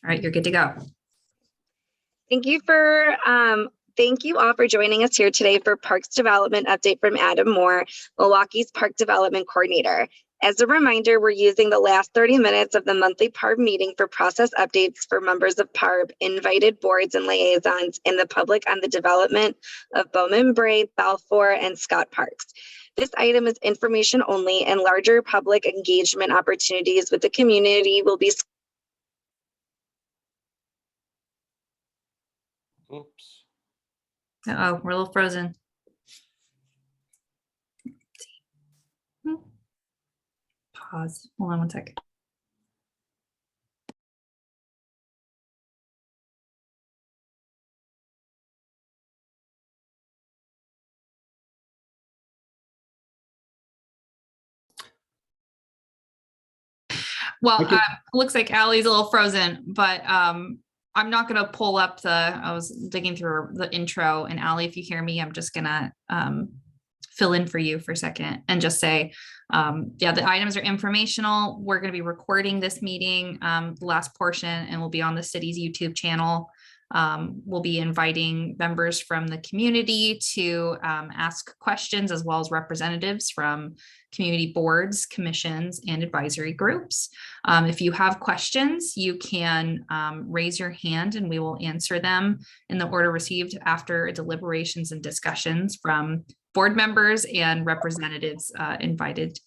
All right, you're good to go. Thank you all for joining us here today for Parks Development Update from Adam Moore, Milwaukee's Park Development Coordinator. As a reminder, we're using the last 30 minutes of the monthly PARB meeting for process updates for members of PARB, invited boards and liaisons, and the public on the development of Bowman, Brae, Balfour, and Scott Parks. This item is information only, and larger public engagement opportunities with the community will be. Oops. Uh-oh, we're a little frozen. Pause. Hold on one second. Well, looks like Allie's a little frozen, but I'm not going to pull up I was digging through the intro, and Allie, if you hear me, I'm just going to fill in for you for a second and just say, yeah, the items are informational. We're going to be recording this meeting, the last portion, and will be on the city's YouTube channel. We'll be inviting members from the community to ask questions, as well as representatives from community boards, commissions, and advisory groups. If you have questions, you can raise your hand and we will answer them in the order received after deliberations and discussions from board members and representatives invited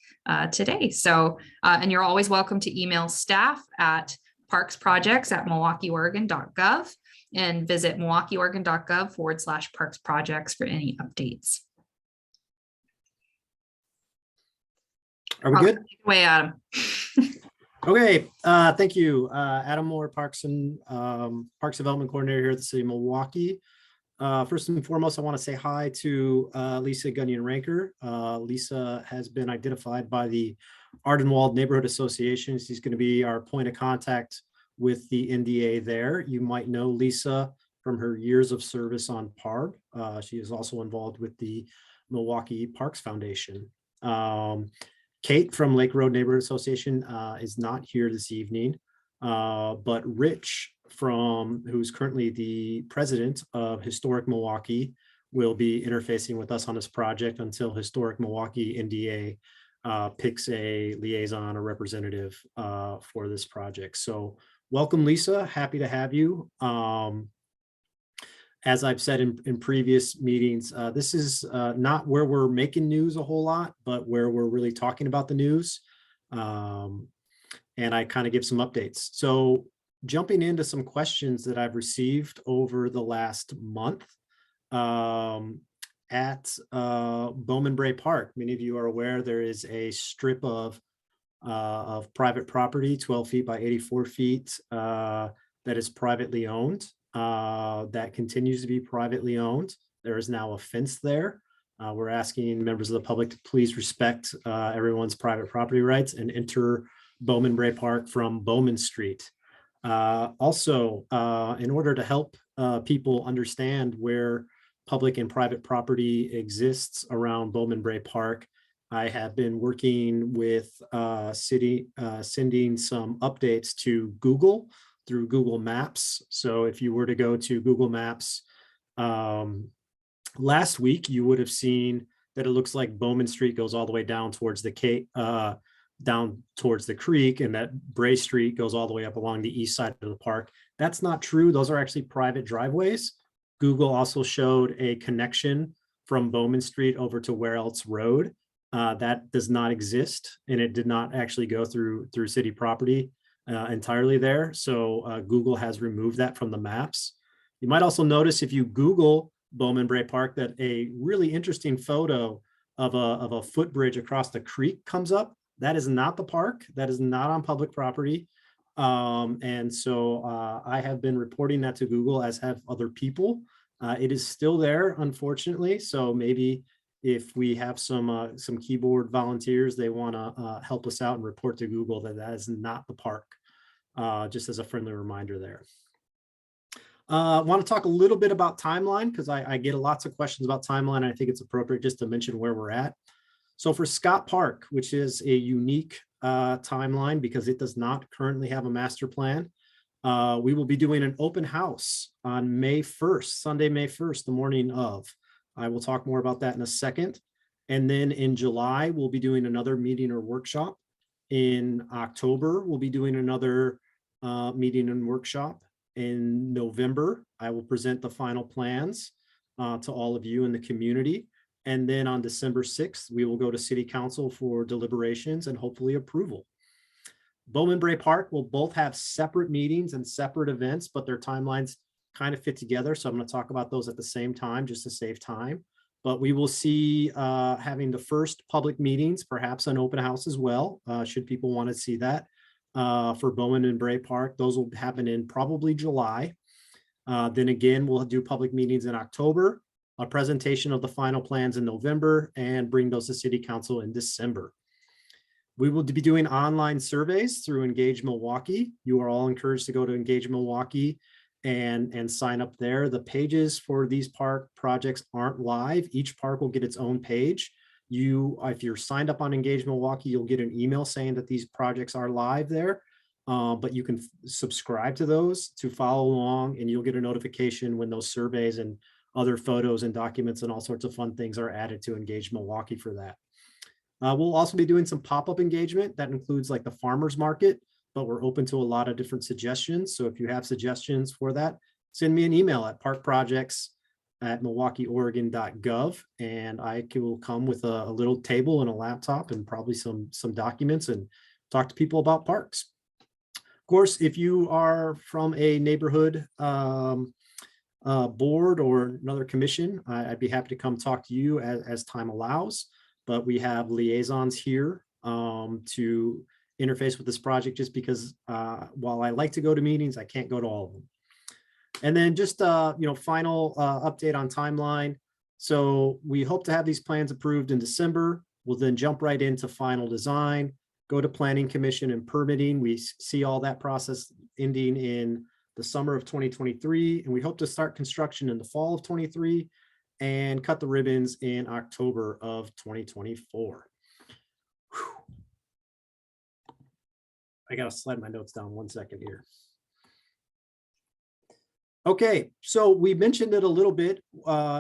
today. So, and you're always welcome to email staff at parksprojects@milwaukieoregon.gov and visit milwaukieoregon.gov/parksprojects for any updates. Are we good? Take it away, Adam. Okay, thank you. Adam Moore, Parks Development Coordinator here at the City of Milwaukee. First and foremost, I want to say hi to Lisa Gunyon-Ranker. Lisa has been identified by the Ardenwald Neighborhood Association. She's going to be our point of contact with the NDA there. You might know Lisa from her years of service on PARB. She is also involved with the Milwaukee Parks Foundation. Kate from Lake Road Neighborhood Association is not here this evening, but Rich who's currently the president of Historic Milwaukee, will be interfacing with us on this project until Historic Milwaukee NDA picks a liaison or representative for this project. So welcome, Lisa. Happy to have you. As I've said in previous meetings, this is not where we're making news a whole lot, but where we're really talking about the news. And I kind of give some updates. So jumping into some questions that I've received over the last month at Bowman Brae Park. Many of you are aware there is a strip of private property, 12 feet by 84 feet, that is privately owned. That continues to be privately owned. There is now a fence there. We're asking members of the public to please respect everyone's private property rights and enter Bowman Brae Park from Bowman Street. Also, in order to help people understand where public and private property exists around Bowman Brae Park, I have been working with city, sending some updates to Google through Google Maps. So if you were to go to Google Maps last week, you would have seen that it looks like Bowman Street goes all the way down towards the creek, and that Brae Street goes all the way up along the east side of the park. That's not true. Those are actually private driveways. Google also showed a connection from Bowman Street over to Where Else Road. That does not exist, and it did not actually go through city property entirely there. So Google has removed that from the maps. You might also notice if you Google Bowman Brae Park that a really interesting photo of a footbridge across the creek comes up. That is not the park. That is not on public property. And so I have been reporting that to Google, as have other people. It is still there, unfortunately. So maybe if we have some keyboard volunteers, they want to help us out and report to Google that that is not the park, just as a friendly reminder there. I want to talk a little bit about timeline, because I get lots of questions about timeline. I think it's appropriate just to mention where we're at. So for Scott Park, which is a unique timeline because it does not currently have a master plan, We will be doing an open house on May 1st, Sunday, May 1st, the morning of. I will talk more about that in a second. And then in July, we'll be doing another meeting or workshop. In October, we'll be doing another meeting and workshop. In November, I will present the final plans to all of you in the community. And then on December 6th, we will go to City Council for deliberations and hopefully approval. Bowman Brae Park will both have separate meetings and separate events, but their timelines kind of fit together. So I'm going to talk about those at the same time just to save time. But we will see having the first public meetings, perhaps an open house as well, should people want to see that for Bowman and Brae Park. Those will happen in probably July. Then again, we'll do public meetings in October, a presentation of the final plans in November, and bring those to City Council in December. We will be doing online surveys through Engage Milwaukie. You are all encouraged to go to Engage Milwaukie and sign up there. The pages for these park projects aren't live. Each park will get its own page. If you're signed up on Engage Milwaukie, you'll get an email saying that these projects are live there. But you can subscribe to those to follow along, and you'll get a notification when those surveys and other photos and documents and all sorts of fun things are added to Engage Milwaukie for that. We'll also be doing some pop-up engagement that includes like the farmers market, but we're open to a lot of different suggestions. So if you have suggestions for that, send me an email at parkprojects@milwaukieoregon.gov, and I will come with a little table and a laptop and probably some documents and talk to people about parks. Of course, if you are from a neighborhood board or another commission, I'd be happy to come talk to you as time allows. But we have liaisons here to interface with this project, just because while I like to go to meetings, I can't go to all of them. And then just final update on timeline. So we hope to have these plans approved in December. We'll then jump right into final design, go to Planning Commission and permitting. We see all that process ending in the summer of 2023, and we hope to start construction in the fall of 23 and cut the ribbons in October of 2024. Whew. I gotta slide my notes down 1 second here. Okay, so we mentioned it a little bit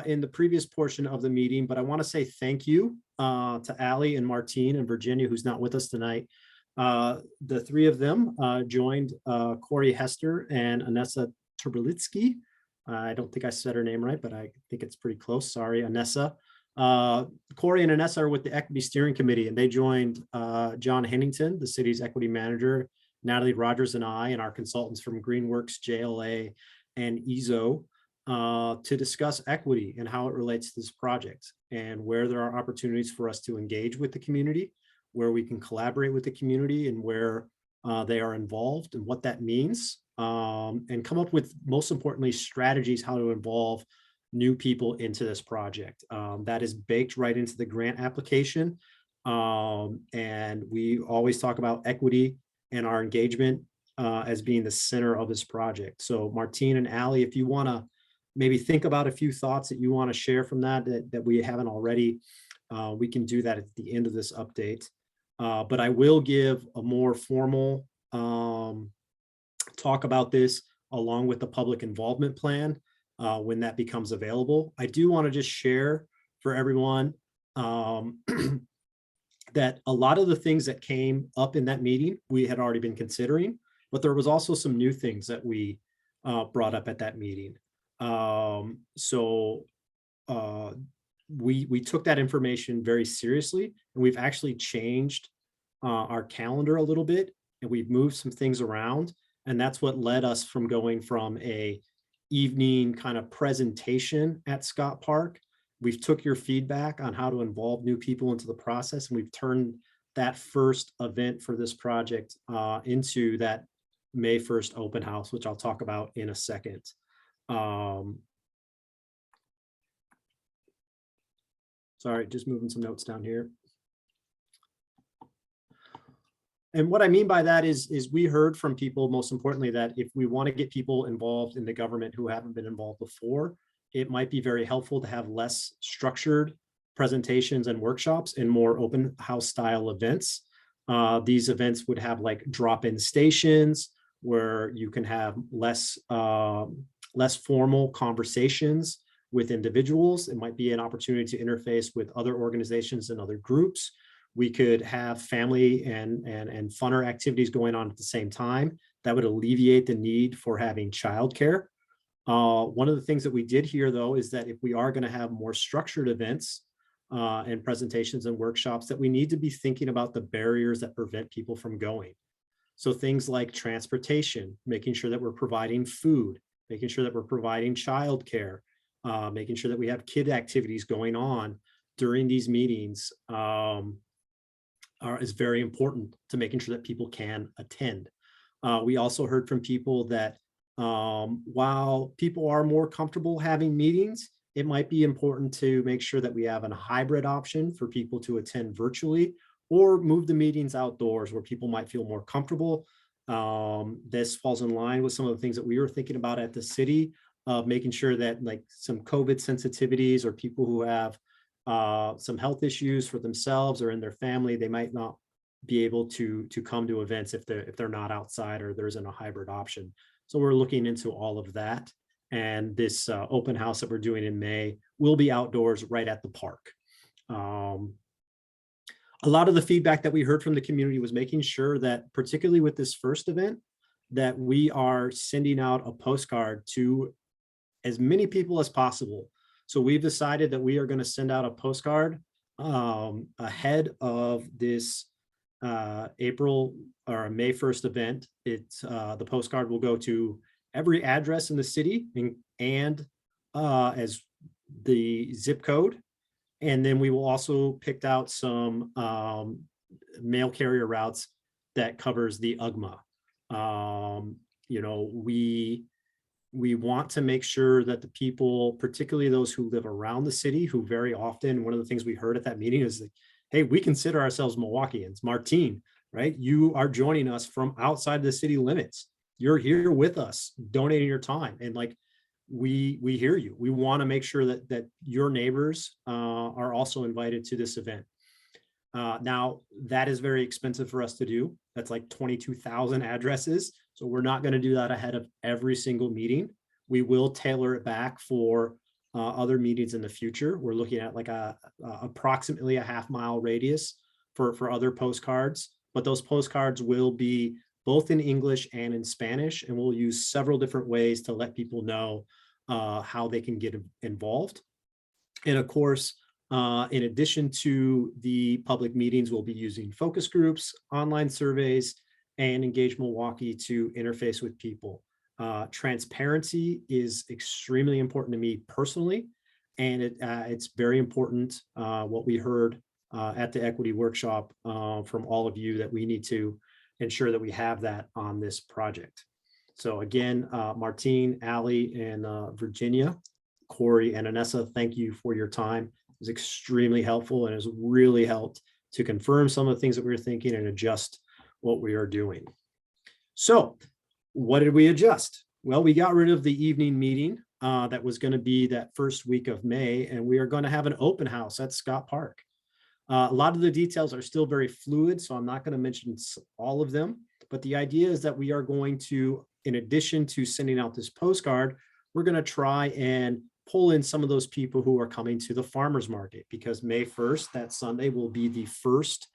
in the previous portion of the meeting, but I want to say thank you to Allie and Martine and Virginia, who's not with us tonight. The three of them joined Corey Hester and Anessa Turbulitsky. I don't think I said her name right, but I think it's pretty close. Sorry, Anessa. Corey and Anessa are with the Equity Steering Committee, and they joined John Hennington, the city's equity manager, Natalie Rogers, and I, and our consultants from Greenworks, JLA, and EZO to discuss equity and how it relates to this project, and where there are opportunities for us to engage with the community, where we can collaborate with the community, and where they are involved and what that means, and come up with, most importantly, strategies how to involve new people into this project. That is baked right into the grant application. And we always talk about equity and our engagement as being the center of this project. So Martine and Allie, if you want to maybe think about a few thoughts that you want to share from that we haven't already, we can do that at the end of this update. But I will give a more formal talk about this along with the public involvement plan when that becomes available. I do want to just share for everyone that a lot of the things that came up in that meeting we had already been considering, but there was also some new things that we brought up at that meeting. We took that information very seriously, and we've actually changed our calendar a little bit, and we've moved some things around. And that's what led us from going from a evening kind of presentation at Scott Park. We've took your feedback on how to involve new people into the process, and we've turned that first event for this project into that May 1st open house, which I'll talk about in a second. Sorry, just moving some notes down here. And what I mean by that is we heard from people, most importantly, that if we want to get people involved in the government who haven't been involved before, it might be very helpful to have less structured presentations and workshops and more open house style events. These events would have like drop-in stations where you can have less formal conversations with individuals. It might be an opportunity to interface with other organizations and other groups. We could have family and funner activities going on at the same time. That would alleviate the need for having childcare. One of the things that we did here, though, is that if we are going to have more structured events and presentations and workshops, that we need to be thinking about the barriers that prevent people from going. So things like transportation, making sure that we're providing food, making sure that we're providing childcare, making sure that we have kid activities going on during these meetings is very important to making sure that people can attend. We also heard from people that while people are more comfortable having meetings, it might be important to make sure that we have a hybrid option for people to attend virtually, or move the meetings outdoors where people might feel more comfortable. This falls in line with some of the things that we were thinking about at the city, of making sure that like some COVID sensitivities, or people who have some health issues for themselves or in their family, they might not be able to come to events if they're not outside or there isn't a hybrid option. So we're looking into all of that. And this open house that we're doing in May will be outdoors right at the park. A lot of the feedback that we heard from the community was making sure that, particularly with this first event, that we are sending out a postcard to as many people as possible. So we've decided that we are going to send out a postcard ahead of this April or May 1st event. The postcard will go to every address in the city and as the zip code. And then we will also pick out some mail carrier routes that covers the UGMA. You know, we want to make sure that the people, particularly those who live around the city, who very often, one of the things we heard at that meeting is like, hey, we consider ourselves Milwaukeeans. Martine, right? You are joining us from outside the city limits. You're here with us, donating your time. And like, we hear you. We want to make sure that your neighbors are also invited to this event. Now, that is very expensive for us to do. That's like 22,000 addresses. So we're not going to do that ahead of every single meeting. We will tailor it back for other meetings in the future. We're looking at like approximately a half-mile radius for other postcards, but those postcards will be both in English and in Spanish, and we'll use several different ways to let people know how they can get involved. And of course, in addition to the public meetings, we'll be using focus groups, online surveys, and Engage Milwaukie to interface with people. Transparency is extremely important to me personally, and it's very important what we heard at the equity workshop from all of you, that we need to ensure that we have that on this project. So again, Martine, Allie, and Virginia, Corey, and Anessa, thank you for your time. It was extremely helpful and has really helped to confirm some of the things that we were thinking and adjust what we are doing. So what did we adjust? Well, we got rid of the evening meeting that was going to be that first week of May, and we are going to have an open house at Scott Park. A lot of the details are still very fluid, so I'm not going to mention all of them, but the idea is that we are going to, in addition to sending out this postcard, we're going to try and pull in some of those people who are coming to the farmers market, because May 1st, that Sunday, will be the first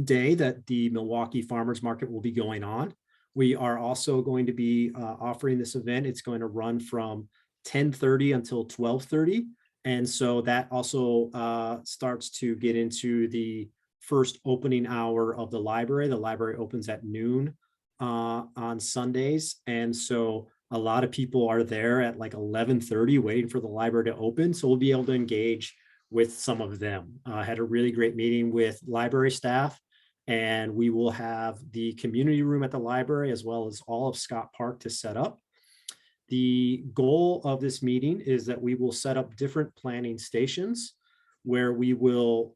day that the Milwaukie Farmers Market will be going on. We are also going to be offering this event. It's going to run from 10:30 until 12:30. And so that also starts to get into the first opening hour of the library. The library opens at noon on Sundays. And so a lot of people are there at like 11:30 waiting for the library to open. So we'll be able to engage with some of them. I had a really great meeting with library staff, and we will have the community room at the library as well as all of Scott Park to set up. The goal of this meeting is that we will set up different planning stations where we will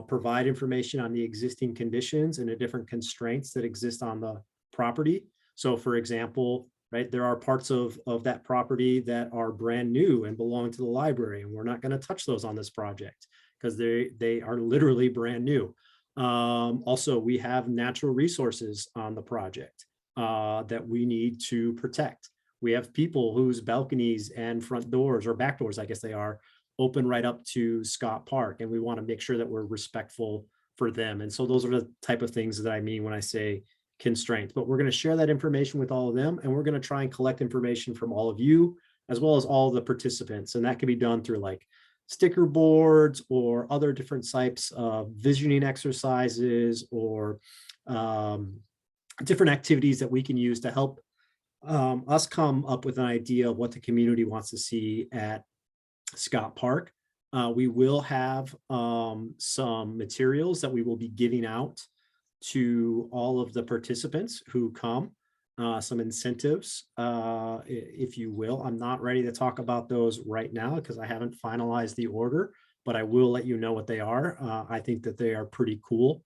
provide information on the existing conditions and the different constraints that exist on the property. So for example, right, there are parts of that property that are brand new and belong to the library, and we're not going to touch those on this project because they are literally brand new. Also, we have natural resources on the project that we need to protect. We have people whose balconies and front doors, or back doors, I guess they are, open right up to Scott Park, and we want to make sure that we're respectful for them. And so those are the type of things that I mean when I say constraints. But we're going to share that information with all of them, and we're going to try and collect information from all of you, as well as all the participants. And that can be done through like sticker boards or other different types of visioning exercises, or different activities that we can use to help us come up with an idea of what the community wants to see at Scott Park. We will have some materials that we will be giving out to all of the participants who come, some incentives, if you will. I'm not ready to talk about those right now because I haven't finalized the order, but I will let you know what they are. I think that they are pretty cool.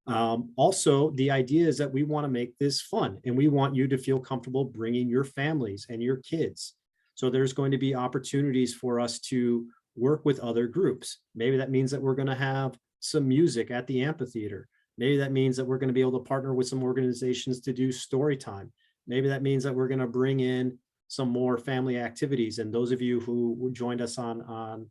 Also, the idea is that we want to make this fun, and we want you to feel comfortable bringing your families and your kids. So there's going to be opportunities for us to work with other groups. Maybe that means that we're going to have some music at the amphitheater. Maybe that means that we're going to be able to partner with some organizations to do story time. Maybe that means that we're going to bring in some more family activities. And those of you who joined us on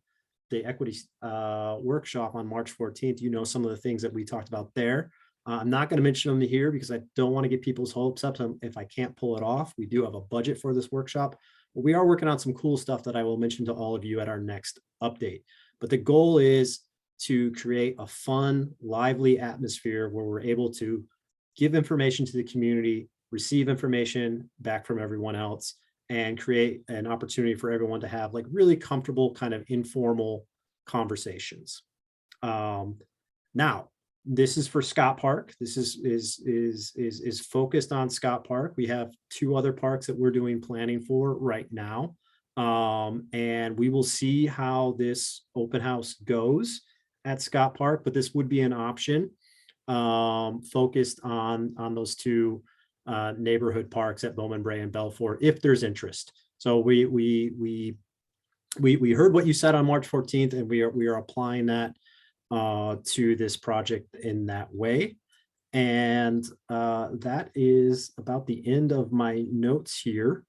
the equity workshop on March 14th, you know some of the things that we talked about there. I'm not going to mention them here because I don't want to get people's hopes up if I can't pull it off. We do have a budget for this workshop, but we are working on some cool stuff that I will mention to all of you at our next update. But the goal is to create a fun, lively atmosphere where we're able to give information to the community, receive information back from everyone else, and create an opportunity for everyone to have like really comfortable kind of informal conversations. Now, this is for Scott Park. This is focused on Scott Park. We have 2 other parks that we're doing planning for right now. And we will see how this open house goes at Scott Park, but this would be an option focused on those 2 neighborhood parks at Bowman, Brae, and Belfort, if there's interest. So we heard what you said on March 14th, and we are applying that to this project in that way. And that is about the end of my notes here.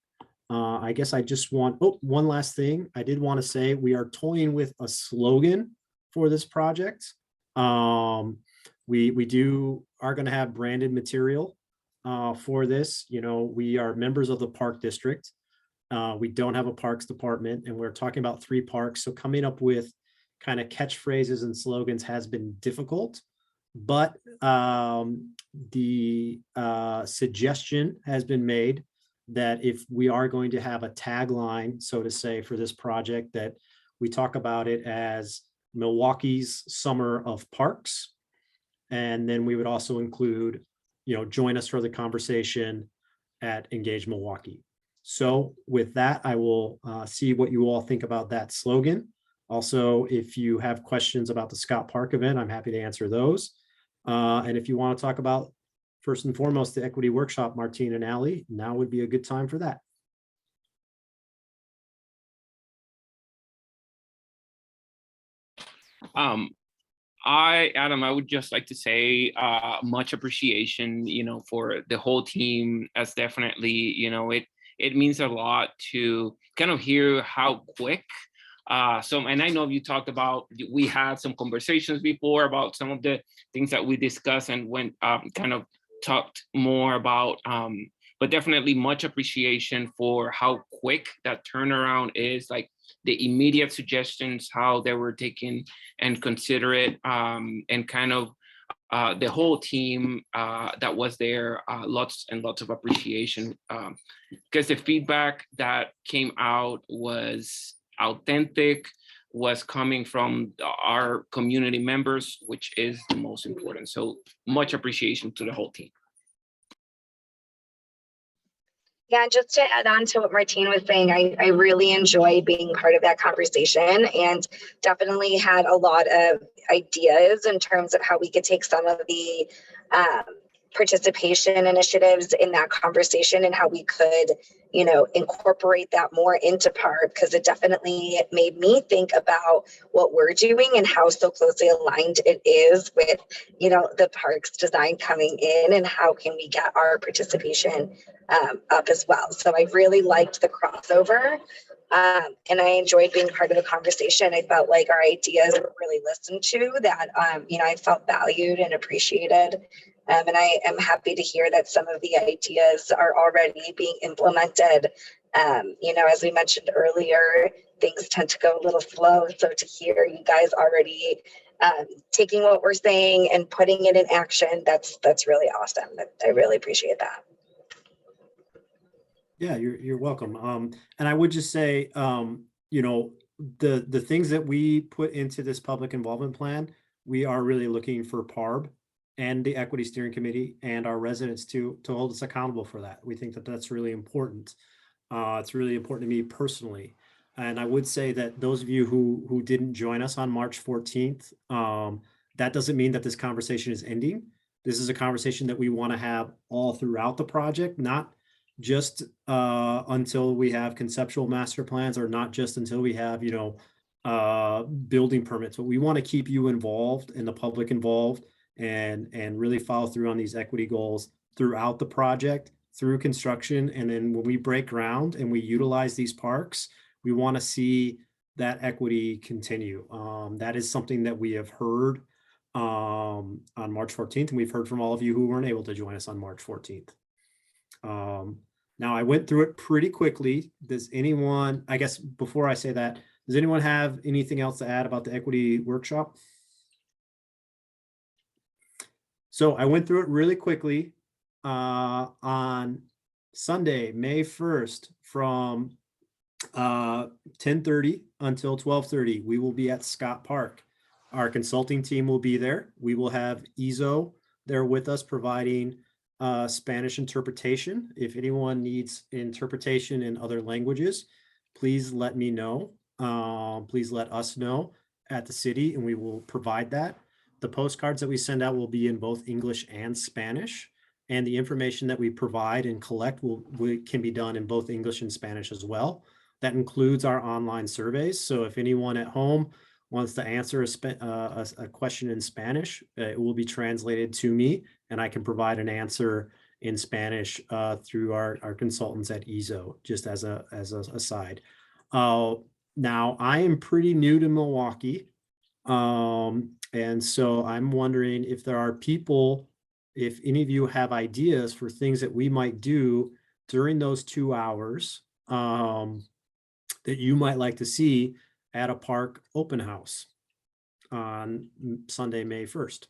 I guess I just want, one last thing. I did want to say we are toying with a slogan for this project. We are going to have branded material for this. You know, we are members of the park district. We don't have a parks department, and we're talking about 3 parks. So coming up with kind of catchphrases and slogans has been difficult, but the suggestion has been made that if we are going to have a tagline, so to say, for this project, that we talk about it as Milwaukee's Summer of Parks. And then we would also include, you know, join us for the conversation at Engage Milwaukie. So with that, I will see what you all think about that slogan. Also, if you have questions about the Scott Park event, I'm happy to answer those. And if you want to talk about, first and foremost, the equity workshop, Martine and Allie, now would be a good time for that. Adam, I would just like to say much appreciation, you know, for the whole team. As definitely, you know, it means a lot to kind of hear how quick. And I know you talked about, we had some conversations before about some of the things that we discussed and went kind of talked more about, but definitely much appreciation for how quick that turnaround is, like the immediate suggestions, how they were taken and considerate, and kind of the whole team that was there, lots and lots of appreciation, because the feedback that came out was authentic, was coming from our community members, which is the most important. So much appreciation to the whole team. Yeah, just to add on to what Martine was saying, I really enjoyed being part of that conversation, and definitely had a lot of ideas in terms of how we could take some of the participation initiatives in that conversation and how we could, incorporate that more into PARB, because it definitely made me think about what we're doing and how so closely aligned it is with, the parks design coming in, and how can we get our participation up as well. So I really liked the crossover. And I enjoyed being part of the conversation. I felt like our ideas were really listened to, that, I felt valued and appreciated. And I am happy to hear that some of the ideas are already being implemented. As we mentioned earlier, things tend to go a little slow. So to hear you guys already taking what we're saying and putting it in action, that's really awesome. I really appreciate that. Yeah, you're welcome. And I would just say, the things that we put into this public involvement plan, we are really looking for PARB and the Equity Steering Committee and our residents to hold us accountable for that. We think that that's really important. It's really important to me personally. And I would say that those of you who didn't join us on March 14th, that doesn't mean that this conversation is ending. This is a conversation that we want to have all throughout the project, not just until we have conceptual master plans, or not just until we have, building permits. But we want to keep you involved and the public involved, and really follow through on these equity goals throughout the project, through construction. And then when we break ground and we utilize these parks, we want to see that equity continue. That is something that we have heard on March 14th, and we've heard from all of you who weren't able to join us on March 14th. Now I went through it pretty quickly. Does anyone, I guess before I say that, does anyone have anything else to add about the equity workshop? So I went through it really quickly. On Sunday, May 1st, from 10:30 until 12:30, we will be at Scott Park. Our consulting team will be there. We will have EZO there with us, providing Spanish interpretation. If anyone needs interpretation in other languages, please let me know. Please let us know at the city, and we will provide that. The postcards that we send out will be in both English and Spanish, and the information that we provide and collect can be done in both English and Spanish as well. That includes our online surveys. So if anyone at home wants to answer a question in Spanish, it will be translated to me, and I can provide an answer in Spanish through our consultants at EZO, just as a aside. Now, I am pretty new to Milwaukie, and so I'm wondering if there are people, if any of you have ideas for things that we might do during those 2 hours that you might like to see at a park open house on Sunday, May 1st.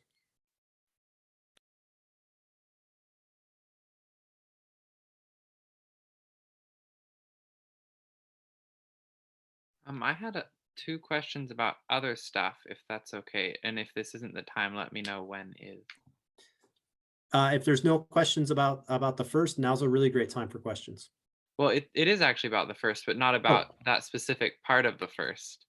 I had 2 questions about other stuff, if that's okay. And if this isn't the time, let me know when is. If there's no questions about the first, now's a really great time for questions. Well, it is actually about the first, but not about that specific part of the first.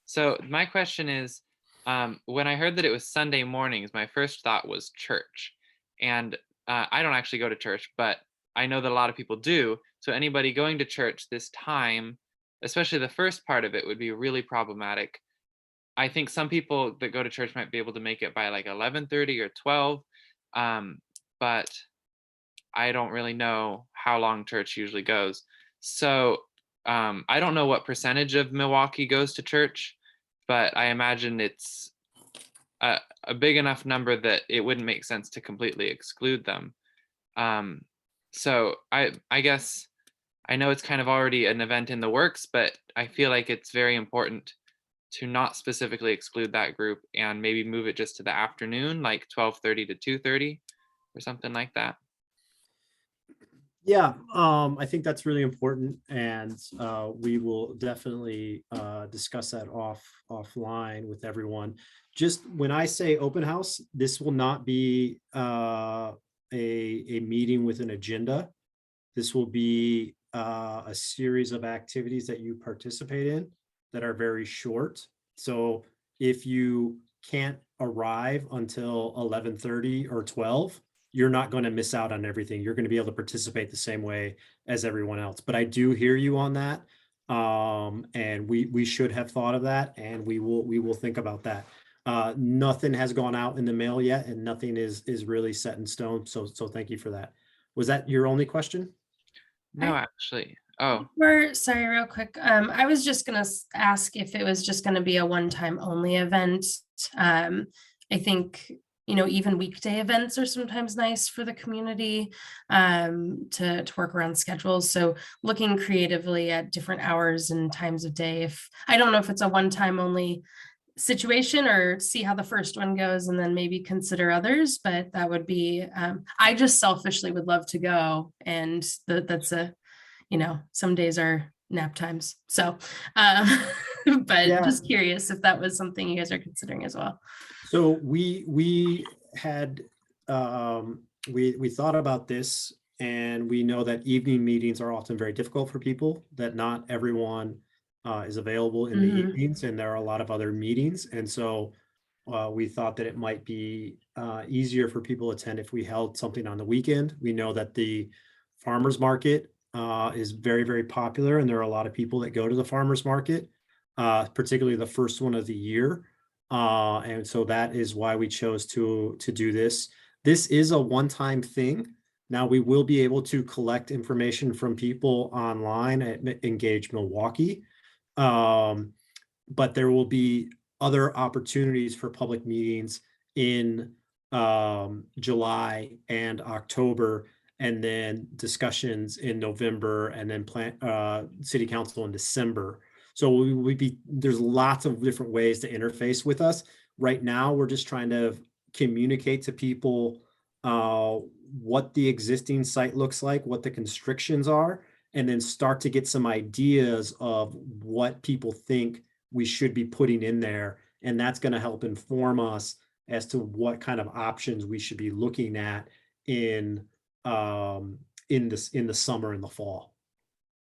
So my question is, when I heard that it was Sunday mornings, my first thought was church. And I don't actually go to church, but I know that a lot of people do. So anybody going to church this time, especially the first part of it, would be really problematic. I think some people that go to church might be able to make it by like 11:30 or 12. But I don't really know how long church usually goes. So I don't know what percentage of Milwaukie goes to church, but I imagine it's a big enough number that it wouldn't make sense to completely exclude them. So I guess I know it's kind of already an event in the works, but I feel like it's very important to not specifically exclude that group and maybe move it just to the afternoon, like 12:30 to 2:30 or something like that. Yeah, I think that's really important, and we will definitely discuss that offline with everyone. Just when I say open house, this will not be a meeting with an agenda. This will be a series of activities that you participate in that are very short. So if you can't arrive until 11:30 or 12, you're not going to miss out on everything. You're going to be able to participate the same way as everyone else. But I do hear you on that. And we should have thought of that, and we will think about that. Nothing has gone out in the mail yet, and nothing is really set in stone. So thank you for that. Was that your only question? No, actually. Oh, Sorry, real quick. I was just gonna ask if it was just gonna be a one-time only event. I think, even weekday events are sometimes nice for the community to work around schedules. So looking creatively at different hours and times of day. If I don't know if it's a one-time only situation or see how the first one goes and then maybe consider others, but that would be, I just selfishly would love to go, and that's some days are nap times. So, but Yeah. just curious if that was something you guys are considering as well. So we had, we thought about this, and we know that evening meetings are often very difficult for people, that not everyone is available in the evenings, and there are a lot of other meetings. And so we thought that it might be easier for people to attend if we held something on the weekend. We know that the farmers market is very, very popular, and there are a lot of people that go to the farmers market, particularly the first one of the year. And so that is why we chose to do this. This is a one-time thing. Now we will be able to collect information from people online at Engage Milwaukie. But there will be other opportunities for public meetings in July and October, and then discussions in November, and then city council in December. So there's lots of different ways to interface with us. Right now, we're just trying to communicate to people what the existing site looks like, what the constrictions are, and then start to get some ideas of what people think we should be putting in there. And that's going to help inform us as to what kind of options we should be looking at in the summer and the fall.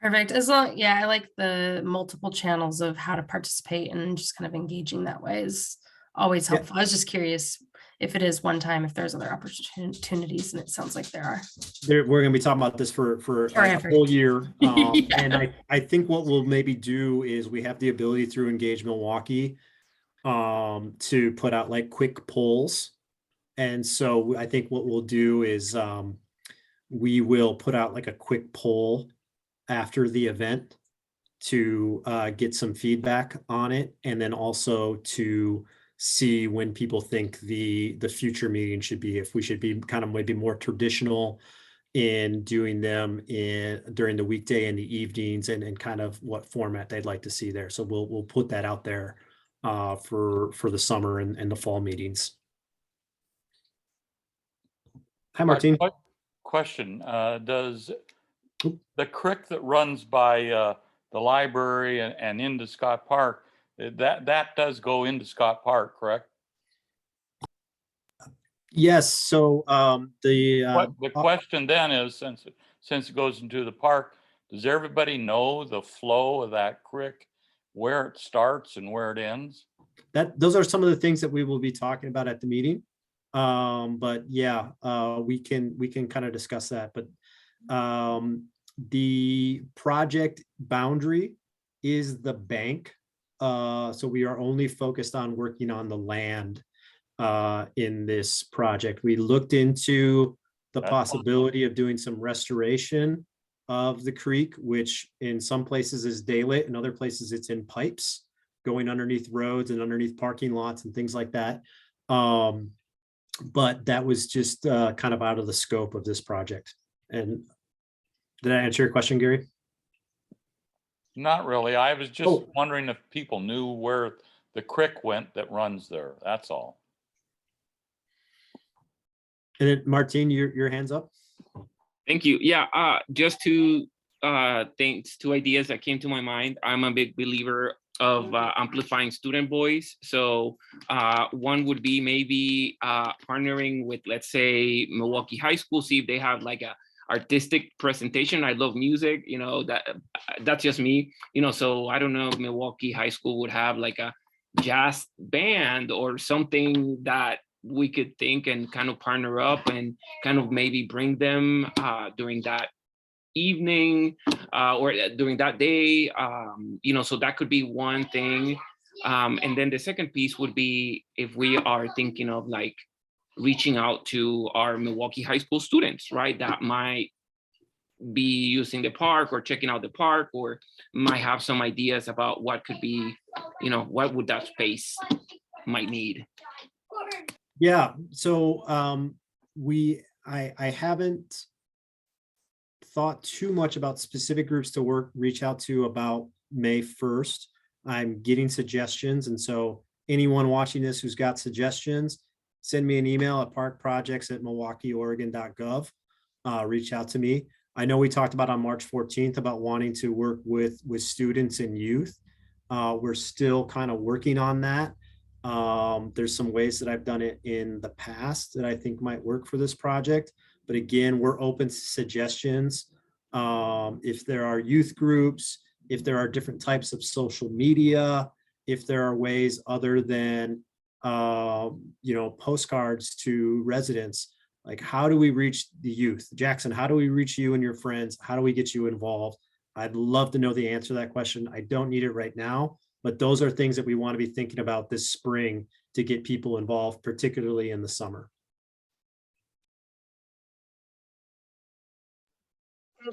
Perfect. I like the multiple channels of how to participate, and just kind of engaging that way is always helpful. I was just curious if it is one time, if there's other opportunities, and it sounds like there are. We're going to be talking about this for a whole year. And I think what we'll maybe do is we have the ability through Engage Milwaukie to put out like quick polls. And so I think what we'll do is we will put out like a quick poll after the event to get some feedback on it, and then also to see when people think the future meeting should be, if we should be kind of maybe more traditional in doing them during the weekday and the evenings, and kind of what format they'd like to see there. So we'll put that out there for the summer and the fall meetings. Hi, Martin. Question, does the creek that runs by the library and into Scott Park, that does go into Scott Park, correct? Yes. So the question then is, since it goes into the park, does everybody know the flow of that creek, where it starts and where it ends? Those are some of the things that we will be talking about at the meeting. But yeah, we can kind of discuss that. But the project boundary is the bank. So we are only focused on working on the land in this project. We looked into the possibility of doing some restoration of the creek, which in some places is daylit, in other places it's in pipes going underneath roads and underneath parking lots and things like that. But that was just kind of out of the scope of this project. And did I answer your question, Gary? Not really. I was just wondering if people knew where the creek went that runs there. That's all. And then Martin, your hands up. Thank you. Yeah, just two things, two ideas that came to my mind. I'm a big believer of amplifying student voice. So one would be maybe partnering with, let's say, Milwaukie High School, see if they have like a artistic presentation. I love music, that's just me, so I don't know if Milwaukie High School would have like a jazz band or something that we could think and kind of partner up and kind of maybe bring them during that evening or during that day, you know, so that could be one thing. And then the second piece would be if we are thinking of like reaching out to our Milwaukie high school students, right, that might be using the park or checking out the park, or might have some ideas about what could be, you know, what would that space might need. Yeah, so I haven't thought too much about specific groups to reach out to about May 1st. I'm getting suggestions, and so anyone watching this who's got suggestions, send me an email at parkprojects@milwaukieoregon.gov. Reach out to me. I know we talked about on March 14th about wanting to work with students and youth. We're still kind of working on that. There's some ways that I've done it in the past that I think might work for this project. But again, we're open to suggestions. If there are youth groups, if there are different types of social media, if there are ways other than you know, postcards to residents, like how do we reach the youth? Jackson, how do we reach you and your friends? How do we get you involved? I'd love to know the answer to that question. I don't need it right now, but those are things that we want to be thinking about this spring to get people involved, particularly in the summer.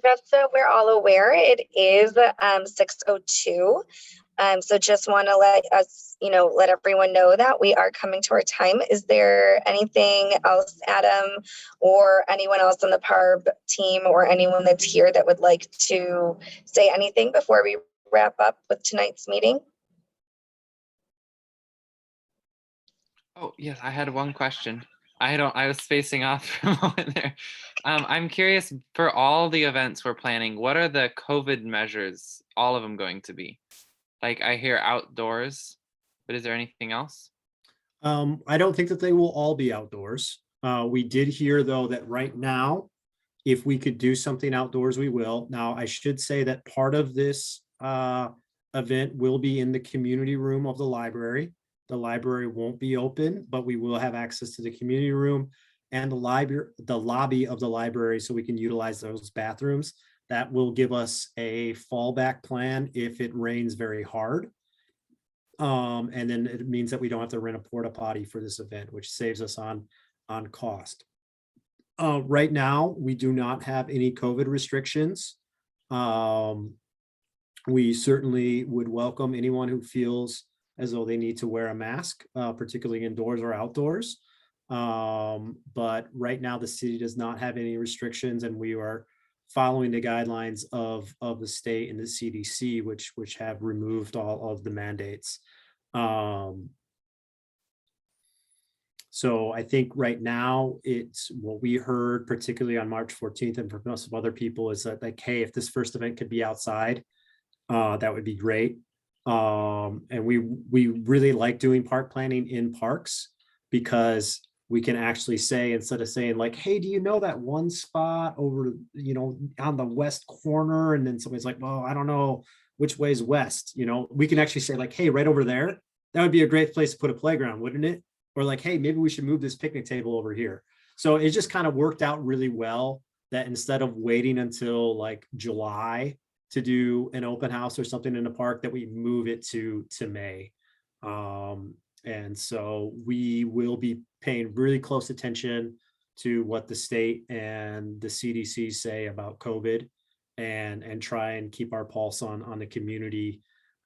Just so we're all aware, it is 6:02. So just want to let us, you know, let everyone know that we are coming to our time. Is there anything else, Adam, or anyone else on the PARB team or anyone that's here that would like to say anything before we wrap up with tonight's meeting? Oh, yes, I had one question. I was spacing off for a moment there. I'm curious, for all the events we're planning, what are the COVID measures, all of them going to be? Like I hear outdoors, but is there anything else? I don't think that they will all be outdoors. We did hear though that right now, if we could do something outdoors, we will. Now, I should say that part of this event will be in the community room of the library. The library won't be open, but we will have access to the community room and the lobby of the library, so we can utilize those bathrooms. That will give us a fallback plan if it rains very hard. And then it means that we don't have to rent a porta potty for this event, which saves us on cost. Right now, we do not have any COVID restrictions. We certainly would welcome anyone who feels as though they need to wear a mask, particularly indoors or outdoors. But right now, the city does not have any restrictions, and we are following the guidelines of the state and the CDC, which have removed all of the mandates. So I think right now it's what we heard, particularly on March 14th, and from most of other people, is that like, hey, if this first event could be outside, that would be great. And we really like doing park planning in parks because we can actually say, instead of saying like, hey, do you know that one spot over, you know, on the west corner? And then somebody's like, well, I don't know which way is west. You know, we can actually say like, hey, right over there, that would be a great place to put a playground, wouldn't it? Or like, hey, maybe we should move this picnic table over here. So it just kind of worked out really well that instead of waiting until like July to do an open house or something in the park, that we move it to May. And so we will be paying really close attention to what the state and the CDC say about COVID, and try and keep our pulse on the community.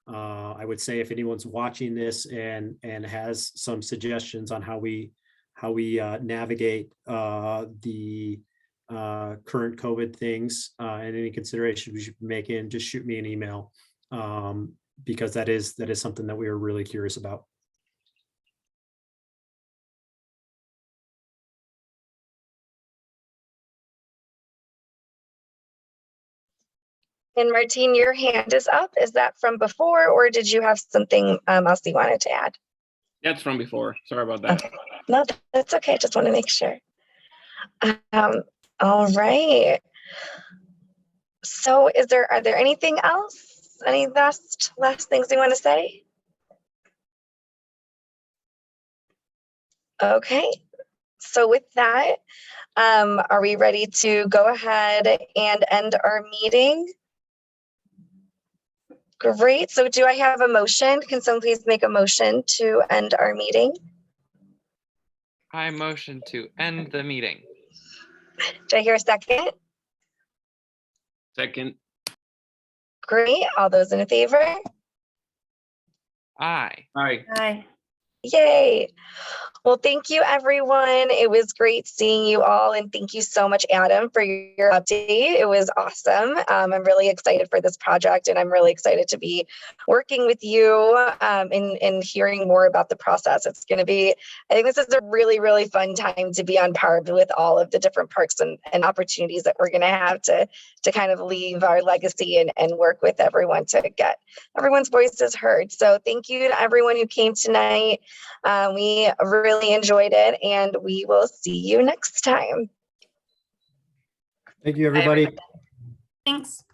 I would say if anyone's watching this and has some suggestions on how we navigate the current COVID things and any considerations we should be making, just shoot me an email, because that is something that we are really curious about. And Martine, your hand is up. Is that from before, or did you have something else you wanted to add? That's from before. Sorry about that. Okay. No, that's okay. Just want to make sure. All right. So are there anything else? Any last things you want to say? Okay, so with that, are we ready to go ahead and end our meeting? Great. So do I have a motion? Can someone please make a motion to end our meeting? I motion to end the meeting. Do I hear a second? Second. Great. All those in favor? Aye. Aye. Hi. Yay. Well, thank you, everyone. It was great seeing you all. And thank you so much, Adam, for your update. It was awesome. I'm really excited for this project, and I'm really excited to be working with you and hearing more about the process. It's going to be, I think this is a really, really fun time to be on PARB with all of the different parks and opportunities that we're going to have to kind of leave our legacy and work with everyone to get everyone's voices heard. So thank you to everyone who came tonight. We really enjoyed it, and we will see you next time. Thank you, everybody. Thanks.